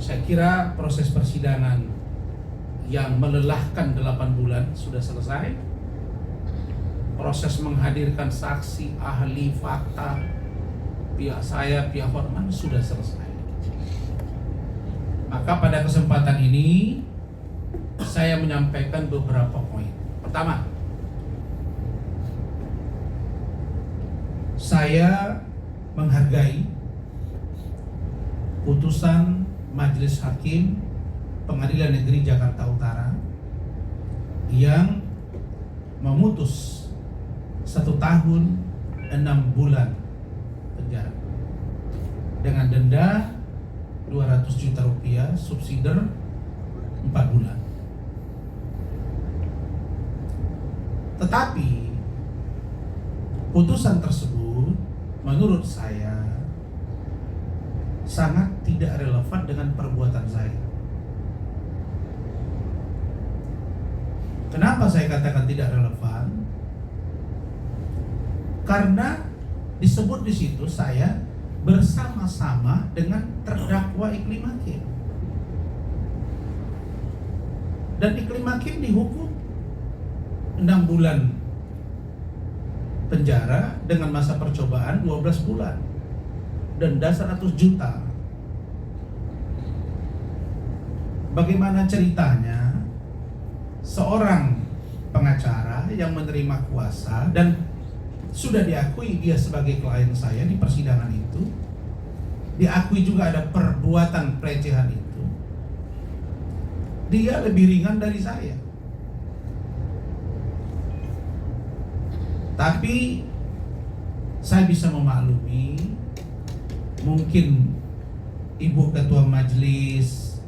Saya kira proses persidangan yang melelahkan 8 bulan sudah selesai. Proses menghadirkan saksi, ahli, fakta, pihak saya, pihak Hotman sudah selesai. Maka pada kesempatan ini saya menyampaikan beberapa poin. Pertama, saya menghargai putusan Majelis Hakim Pengadilan Negeri Jakarta Utara yang memutus 1 tahun 6 bulan penjara dengan denda 200 juta rupiah, subsidiar 4 bulan. Tetapi putusan tersebut menurut saya sangat tidak relevan dengan perbuatan saya. Kenapa saya katakan tidak relevan? Karena disebut di situ saya bersama-sama dengan terdakwa Iklim Hakim. Dan Iklim Hakim dihukum 6 bulan penjara dengan masa percobaan 12 bulan. Denda 100 juta. Bagaimana ceritanya seorang pengacara yang menerima kuasa dan sudah diakui dia sebagai klien saya di persidangan itu, diakui juga ada perbuatan pelecehan itu, dia lebih ringan dari saya. Tapi saya bisa memaklumi, mungkin Ibu Ketua Majelis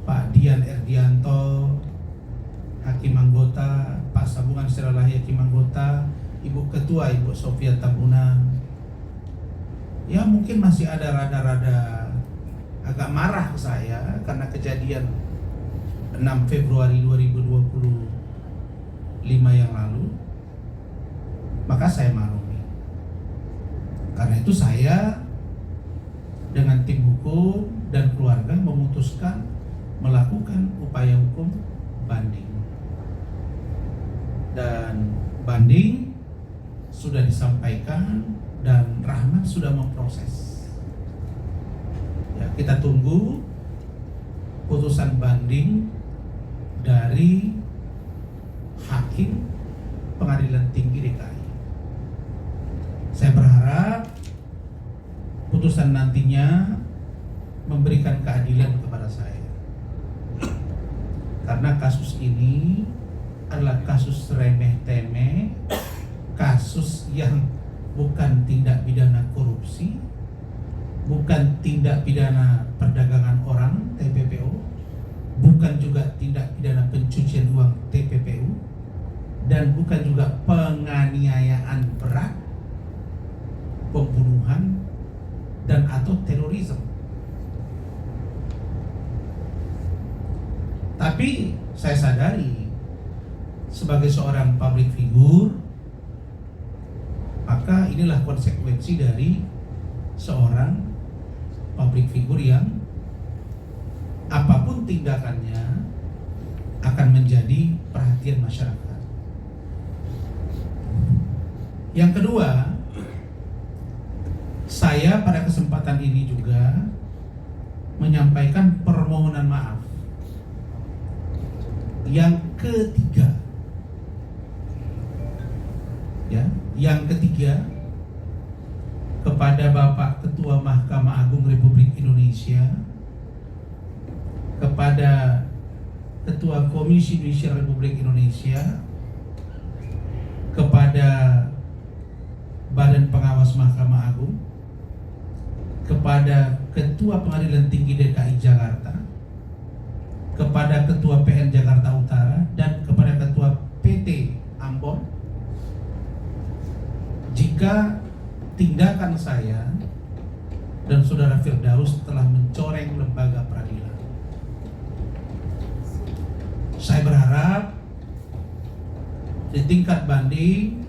Pak Dian Erdianto, Hakim Anggota, Pak Sabungan Siralahi Hakim Anggota, Ibu Ketua Ibu Sofia Tabunan, ya mungkin masih ada rada-rada agak marah ke saya karena kejadian 6 Februari 2025 yang lalu. Maka saya maklumi. Karena itu saya dengan tim hukum dan keluarga memutuskan melakukan upaya hukum banding. Dan banding sudah disampaikan dan Rahmat sudah memproses. Ya, kita tunggu putusan banding dari Hakim Pengadilan Tinggi DKI. Saya berharap putusan nantinya memberikan keadilan kepada saya. Karena kasus ini adalah kasus remeh-temeh, kasus yang bukan tindak pidana korupsi, bukan tindak pidana perdagangan orang TPPO, bukan juga tindak pidana pencucian uang TPPU, dan bukan juga penganiayaan berat, pembunuhan, dan atau terorisme. Tapi saya sadari sebagai seorang public figure, maka inilah konsekuensi dari seorang public figure yang apapun tindakannya akan menjadi perhatian masyarakat. Yang kedua, saya pada kesempatan ini juga menyampaikan permohonan maaf. Yang ketiga, kepada Bapak Ketua Mahkamah Agung Republik Indonesia, kepada Ketua Komisi Judisial Republik Indonesia, kepada Badan Pengawas Mahkamah Agung, kepada Ketua Pengadilan Tinggi DKI Jakarta, kepada Ketua PN Jakarta Utara, dan kepada Ketua PT Ambon, jika tindakan saya dan Saudara Firdaus telah mencoreng lembaga peradilan. Saya berharap di tingkat banding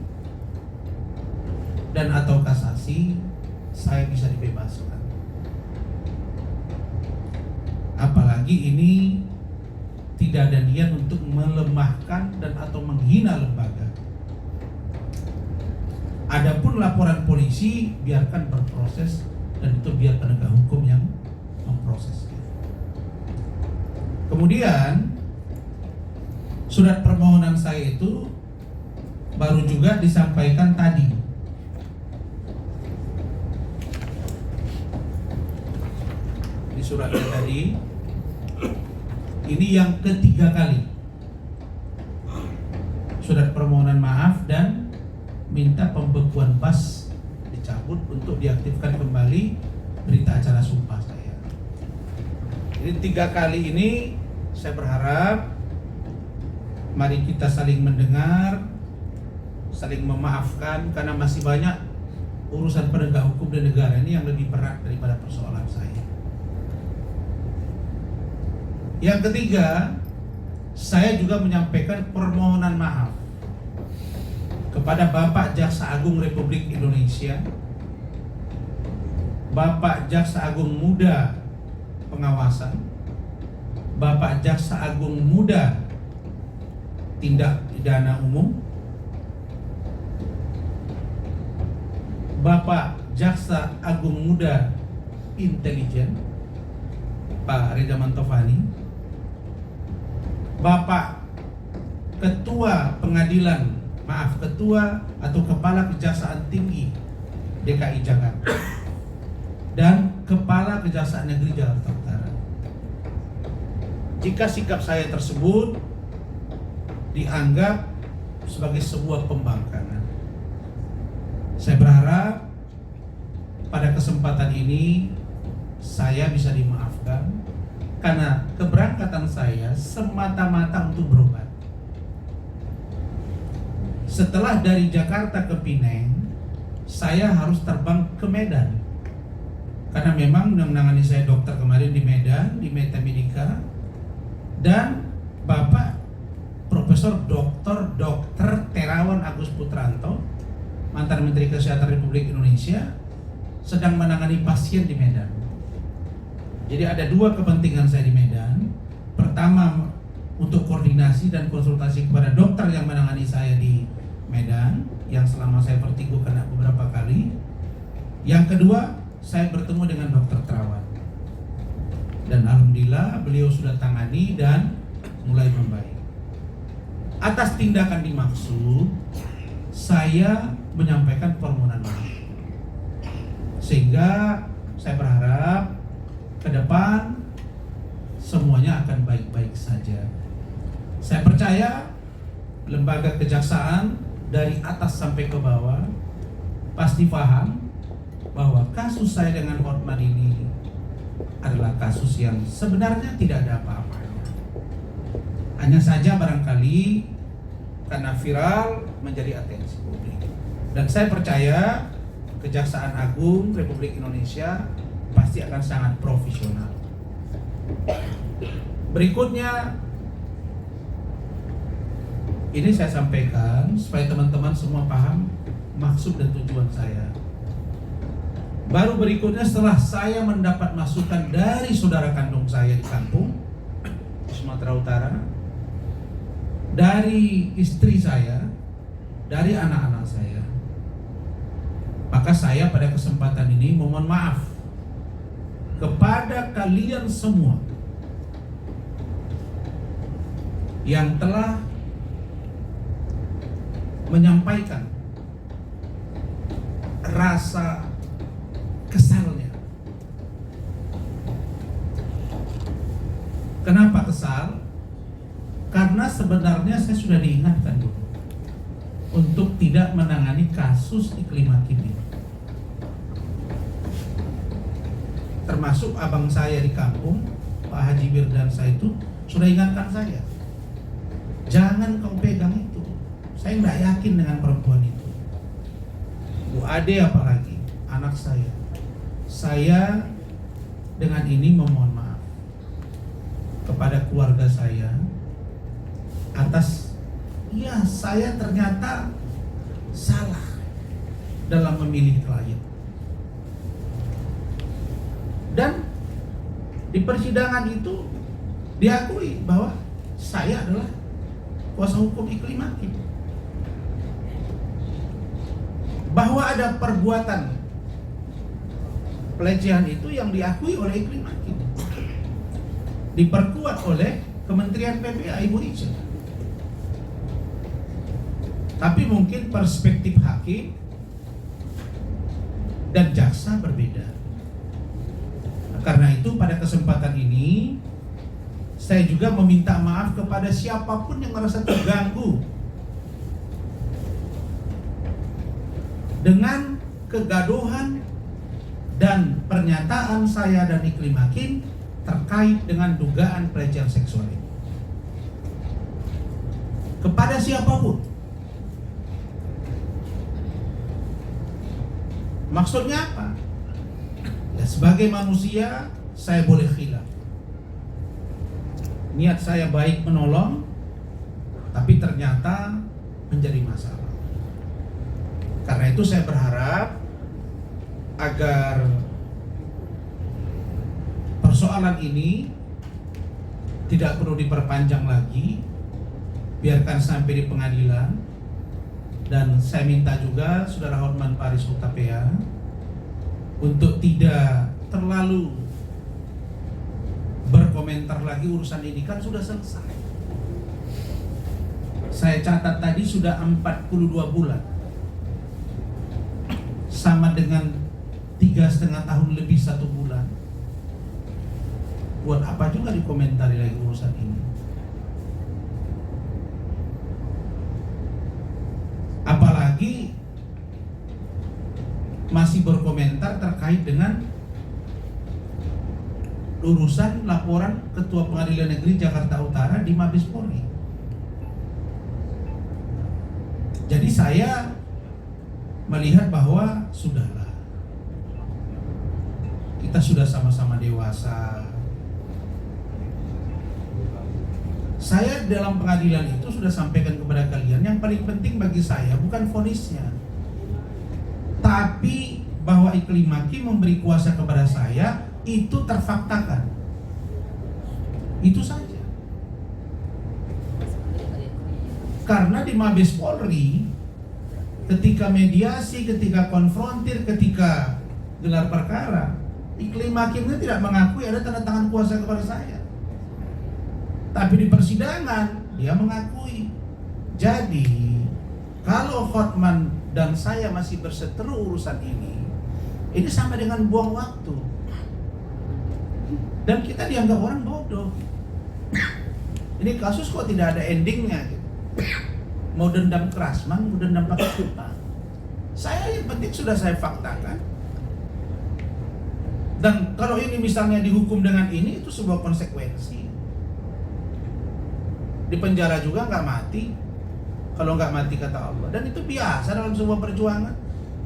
dan atau kasasi saya bisa dibebaskan. Apalagi ini tidak ada niat untuk melemahkan dan atau menghina lembaga. Adapun laporan polisi biarkan berproses dan itu biar penegak hukum yang memprosesnya. Kemudian surat permohonan saya itu baru juga disampaikan tadi. Di suratnya tadi, ini yang ketiga kali surat permohonan maaf dan minta pembekuan BAS dicabut untuk diaktifkan kembali berita acara sumpah saya. Jadi 3 kali ini saya berharap mari kita saling mendengar, saling memaafkan, karena masih banyak urusan penegak hukum dan negara ini yang lebih berat daripada persoalan saya. Yang ketiga, saya juga menyampaikan permohonan maaf kepada Bapak Jaksa Agung Republik Indonesia, Bapak Jaksa Agung Muda Pengawasan, Bapak Jaksa Agung Muda Tindak Pidana Umum, Bapak Jaksa Agung Muda Intelijen Pak Reza Mantovani, Bapak Ketua Ketua atau Kepala Kejaksaan Tinggi DKI Jakarta dan Kepala Kejaksaan Negeri Jakarta Utara. Jika sikap saya tersebut dianggap sebagai sebuah pembangkangan, saya berharap pada kesempatan ini saya bisa dimaafkan, karena keberangkatan saya semata-mata untuk berobat. Setelah dari Jakarta ke Pineng, saya harus terbang ke Medan, karena memang yang menangani saya dokter kemarin di Medan, di Metamedika, dan Bapak Profesor Dr. Terawan Agus Putranto, mantan Menteri Kesehatan Republik Indonesia, sedang menangani pasien di Medan. Jadi ada 2 kepentingan saya di Medan. Pertama, untuk koordinasi dan konsultasi kepada dokter yang menangani saya di Medan, yang selama saya vertigo kena beberapa kali. Yang kedua, saya bertemu dengan Dr. Terawan, dan alhamdulillah beliau sudah tangani dan mulai membaik. Atas tindakan dimaksud, saya menyampaikan permohonan maaf, sehingga saya berharap ke depan semuanya akan baik-baik saja. Saya percaya lembaga kejaksaan dari atas sampai ke bawah pasti paham bahwa kasus saya dengan Hotman ini adalah kasus yang sebenarnya tidak ada apa-apanya. Hanya saja barangkali karena viral menjadi atensi publik. Dan saya percaya Kejaksaan Agung Republik Indonesia pasti akan sangat profesional. Berikutnya, ini saya sampaikan supaya teman-teman semua paham maksud dan tujuan saya. Baru berikutnya, setelah saya mendapat masukan dari saudara kandung saya di kampung di Sumatera Utara, dari istri saya, dari anak-anak saya, maka saya pada kesempatan ini mohon maaf kepada kalian semua yang telah menyampaikan rasa kesalnya. Kenapa kesal? Karena sebenarnya saya sudah diingatkan dulu untuk tidak menangani kasus Iklim Hakim ini. Termasuk abang saya di kampung, Pak Haji Wirdansa, itu sudah ingatkan saya, jangan kau pegang itu. Saya tidak yakin dengan perempuan itu. Bu Ade apalagi, anak saya. Saya dengan ini memohon maaf kepada keluarga saya atas, ya saya ternyata salah dalam memilih klien. Dan Di persidangan itu diakui bahwa saya adalah kuasa hukum Iklim Hakim. Bahwa ada perbuatan pelecehan itu yang diakui oleh Iklim Hakim, diperkuat oleh Kementerian PPA Ibu Ica. Tapi mungkin perspektif hakim dan jaksa berbeda. Karena itu pada kesempatan ini saya juga meminta maaf kepada siapapun yang merasa terganggu dengan kegaduhan dan pernyataan saya dan Iklim Hakim terkait dengan dugaan pelecehan seksual ini. Kepada siapapun. Maksudnya apa? Ya, sebagai manusia saya boleh khilaf. Niat saya baik menolong, tapi ternyata menjadi masalah. Karena itu saya berharap agar persoalan ini tidak perlu diperpanjang lagi, biarkan sampai di pengadilan. Dan saya minta juga Saudara Hotman Paris Hutapea untuk tidak terlalu berkomentar lagi, urusan ini kan sudah selesai. Saya catat tadi sudah 42 bulan, sama dengan 3,5 tahun lebih 1 bulan. Buat apa juga dikomentari lagi urusan ini? Apalagi masih berkomentar terkait dengan urusan laporan Ketua Pengadilan Negeri Jakarta Utara di Mabes Polri. Jadi saya melihat bahwa sudahlah, kita sudah sama-sama dewasa. Saya dalam pengadilan itu sudah sampaikan kepada kalian, yang paling penting bagi saya bukan vonisnya, tapi bahwa Iklim Hakim memberi kuasa kepada saya itu terfaktakan. Itu saja. Karena di Mabes Polri, ketika mediasi, ketika konfrontir, ketika gelar perkara, Iklim Hakimnya tidak mengakui ada tanda tangan kuasa kepada saya. Tapi di persidangan dia mengakui. Jadi kalau Hotman dan saya masih berseteru urusan ini sama dengan buang waktu. Dan kita dianggap orang bodoh. Ini kasus kok tidak ada endingnya gitu. Mau dendam Krasman, mau dendam pakai pipa. Saya yang penting sudah saya faktakan. Dan kalau ini misalnya dihukum dengan ini, itu sebuah konsekuensi. Di penjara juga nggak mati, kalau nggak mati kata Allah. Dan itu biasa dalam sebuah perjuangan.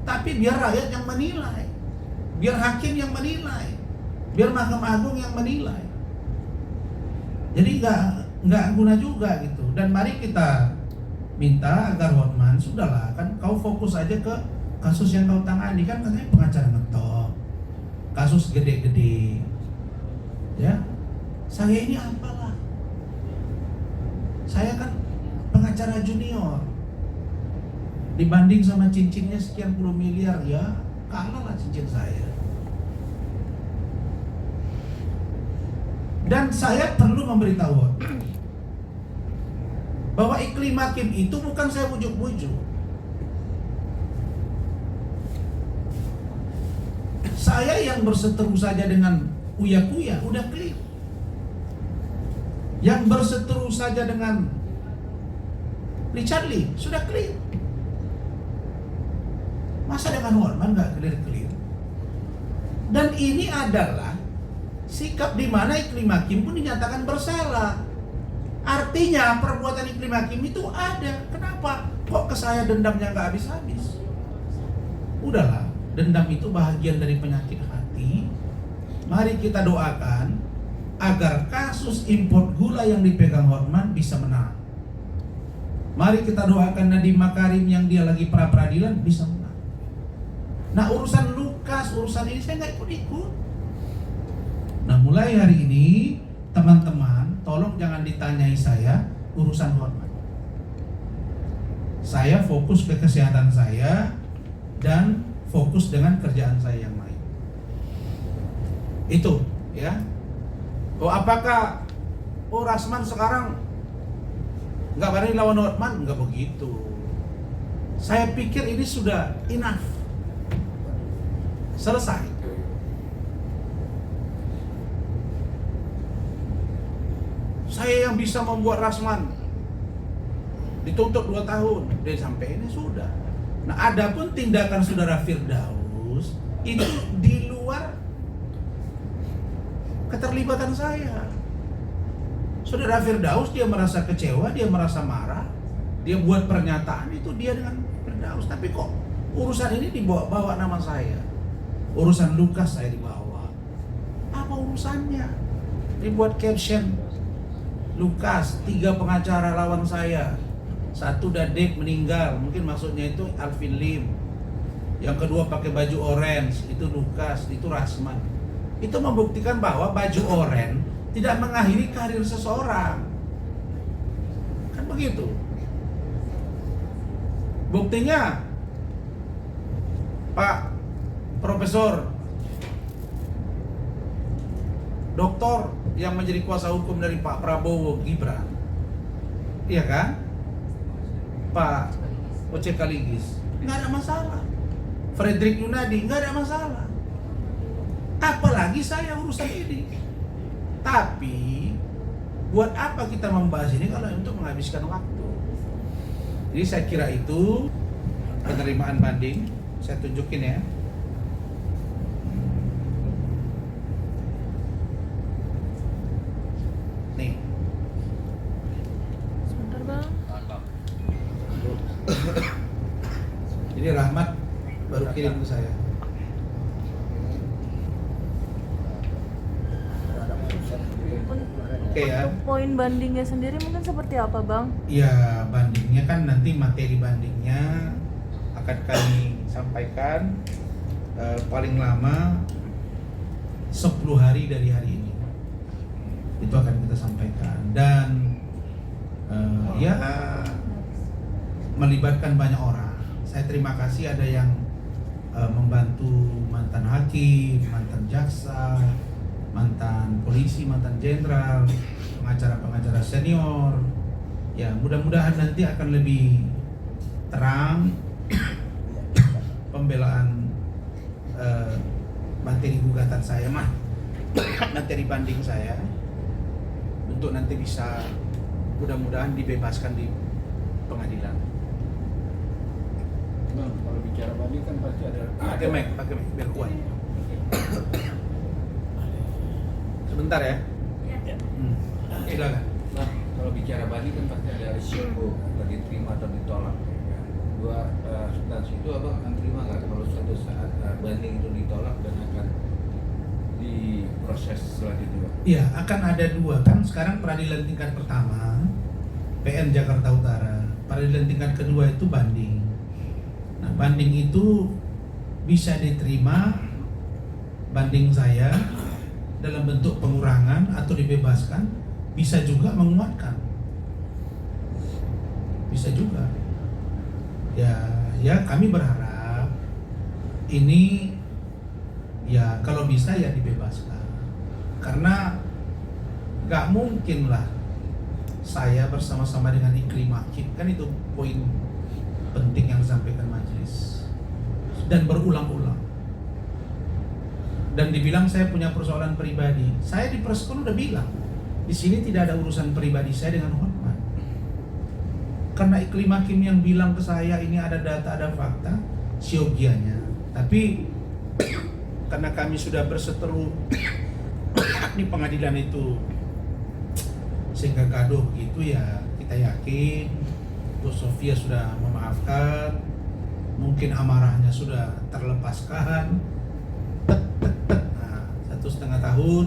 Tapi biar rakyat yang menilai, biar hakim yang menilai, biar Mahkamah Agung yang menilai. Jadi nggak guna juga gitu. Dan mari kita minta agar Hotman, sudahlah, kan kau fokus aja ke kasus yang kau tangani. Kan katanya pengacara ngetop, kasus gede-gede, ya. Saya ini apalah? Saya kan pengacara junior, dibanding sama cincinnya sekian puluh miliar, ya kalah lah cincin saya. Dan saya perlu memberitahu bahwa Iklim Hakim itu bukan saya bujuk-bujuk. Saya yang berseteru saja dengan Uya-Kuya udah clear. Yang berseteru saja dengan Richard Lee sudah clear. Masa dengan Hotman nggak clear-clear? Dan ini adalah sikap di mana Iklim Hakim pun dinyatakan bersalah. Artinya perbuatan Iklim Hakim itu ada. Kenapa? Kok ke saya dendamnya nggak habis-habis? Udahlah, dendam itu bahagian dari penyakit hati. Mari kita doakan agar kasus impor gula yang dipegang Hotman bisa menang. Mari kita doakan Nadiem Makarim yang dia lagi pra-peradilan bisa menang. Nah urusan Lukas, urusan ini saya nggak ikut-ikut. Nah, mulai hari ini teman-teman tolong jangan ditanyai saya urusan hormat. Saya fokus ke kesehatan saya dan fokus dengan kerjaan saya yang lain. Itu ya. Apakah Rasman sekarang nggak berani lawan Hotman? Nggak begitu. Saya pikir ini sudah enough. Selesai. Saya yang bisa membuat Rasman dituntut 2 tahun. Dan sampai ini sudah. Nah, adapun tindakan saudara Firdaus itu di luar keterlibatan saya. Saudara Firdaus dia merasa kecewa, dia merasa marah, dia buat pernyataan itu dia dengan Firdaus. Tapi kok urusan ini dibawa-bawa nama saya? Urusan Lukas saya dibawa. Apa urusannya? Dibuat caption Lukas, 3 pengacara lawan saya. 1 Dadek meninggal, mungkin maksudnya itu Alvin Lim. Yang kedua pakai baju orange, itu Lukas, itu Rasman. Itu membuktikan bahwa baju orange tidak mengakhiri karir seseorang. Kan begitu. Buktinya Pak Profesor Doktor yang menjadi kuasa hukum dari Pak Prabowo Gibran, iya kan? Pak Oce Kaligis, nggak ada masalah. Frederick Yunadi, nggak ada masalah. Apalagi saya urusan ini. Tapi buat apa kita membahas ini kalau untuk menghabiskan waktu? Jadi saya kira itu penerimaan banding. Saya tunjukin ya. Nih. Sebentar bang. Jadi Rahmat baru kirim ke saya. Oke ya. Untuk poin bandingnya sendiri mungkin seperti apa bang? Ya, bandingnya kan nanti materi bandingnya akan kami sampaikan paling lama 10 hari dari hari ini. Itu akan kita sampaikan dan ya melibatkan banyak orang. Saya terima kasih ada yang membantu mantan hakim, mantan jaksa, mantan polisi, mantan jenderal, pengacara-pengacara senior. Ya, mudah-mudahan nanti akan lebih terang pembelaan materi gugatan saya materi banding saya untuk nanti bisa mudah-mudahan dibebaskan di pengadilan. Bang, kalau bicara banding kan pasti ada Pakai mic biar kuat. Sebentar ya. Silakan. Nah, kalau bicara banding kan pasti ada risiko diterima atau ditolak. Dua substansi itu abang akan terima nggak kalau suatu saat banding itu ditolak dan akan diproses selanjutnya? Iya, akan ada 2 kan. Sekarang peradilan tingkat pertama PN Jakarta Utara, peradilan tingkat kedua itu banding. Nah, banding itu bisa diterima banding saya dalam bentuk pengurangan atau dibebaskan, bisa juga menguatkan, bisa juga. Ya kami berharap ini ya kalau bisa ya dibebaskan, karena nggak mungkin lah saya bersama-sama dengan Iklim Hakim, kan itu poin penting yang disampaikan majelis dan berulang-ulang. Dan dibilang saya punya persoalan pribadi. Saya di preskon udah bilang, di sini tidak ada urusan pribadi saya dengan Hotman. Karena Iklim Hakim yang bilang ke saya ini ada data, ada fakta, siogianya. Tapi karena kami sudah berseteru di pengadilan itu sehingga gaduh gitu ya, kita yakin Bu Sofia sudah memaafkan, mungkin amarahnya sudah terlepaskan. 1,5 tahun,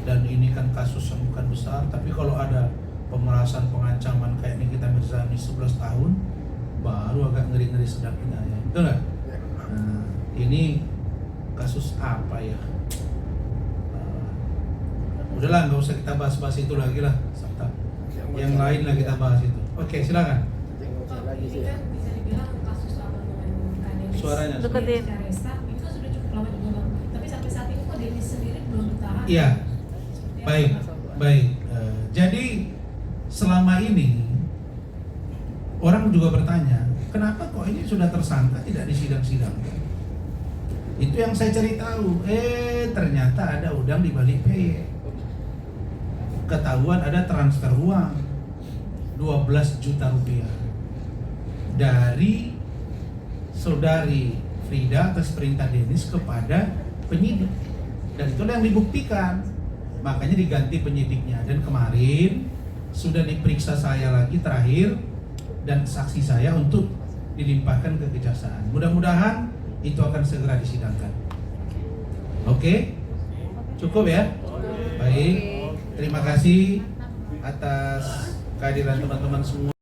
dan ini kan kasus yang bukan besar, tapi kalau ada pemerasan, pengancaman kayak Nikita Mirzani 11 tahun baru agak ngeri-ngeri sedapnya ya, betul nggak? Nah, ini kasus apa ya? Udahlah, nggak usah kita bahas-bahas itu lagi lah, Sabta. Yang lain lah kita bahas itu. Oke, silakan. Ini kan bisa dibilang kasus lama dengan Kak Denis. Suaranya Deketin. Resta, ini kan sudah cukup lama juga Bang. Tapi sampai saat ini kok Denis sendiri belum ditahan. Iya, Seperti baik, apa? baik. Jadi selama ini orang juga bertanya, kenapa kok ini sudah tersangka tidak disidang-sidangkan? Itu yang saya cari tahu. Ternyata ada udang di balik peyek. Ketahuan ada transfer uang 12 juta rupiah dari saudari Frida atas perintah Denis kepada penyidik, dan itu yang dibuktikan, makanya diganti penyidiknya. Dan kemarin sudah diperiksa saya lagi terakhir dan saksi saya untuk dilimpahkan ke kejaksaan. Mudah-mudahan itu akan segera disidangkan. Oke? Cukup ya? Baik. Terima kasih atas kehadiran teman-teman semua.